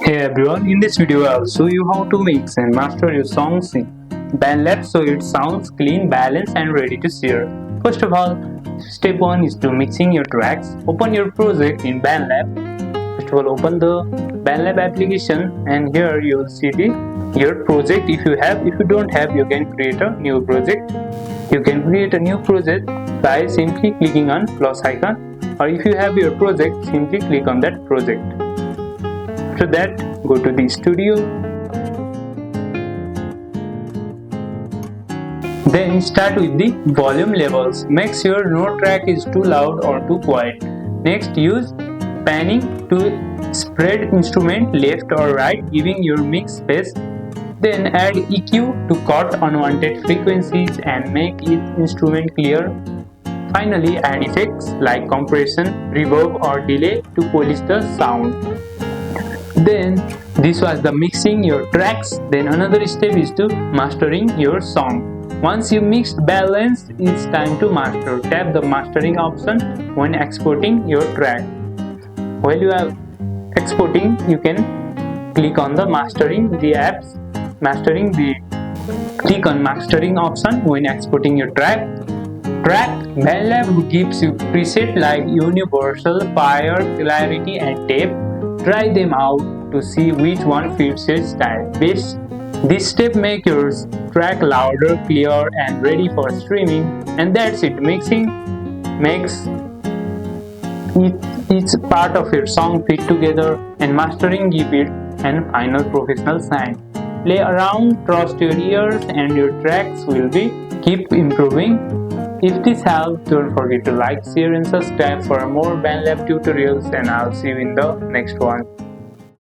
Hey everyone, in this video I'll show you how to mix and master your songs in BandLab so it sounds clean, balanced and ready to share. First of all, step 1 is to mixing your tracks. Open your project in BandLab. First of all, open the BandLab application and here you will see your project if you have. If you don't have, you can create a new project. You can create a new project by simply clicking on plus icon, or if you have your project, simply click on that project. After that, go to the studio. Then start with the volume levels. Make sure no track is too loud or too quiet. Next, use panning to spread instrument left or right, giving your mix space. Then add EQ to cut unwanted frequencies and make each instrument clear. Finally, add effects like compression, reverb or delay to polish the sound. Then this was the mixing your tracks. Then another step is to mastering your song. Once you mixed balanced, it's time to master. Tap the mastering option when exporting your track. While you are exporting, you can click on the mastering the apps. Click on mastering option when exporting your track. BandLab gives you preset like universal, fire, clarity and tape. Try them out to see which one fits your style best. This step makes your track louder, clear and ready for streaming. And that's it. Mixing makes each part of your song fit together, and mastering give it an final professional sound. Play around, trust your ears and your tracks will keep improving. If this helped, don't forget to like, share and subscribe for more BandLab tutorials, and I'll see you in the next one.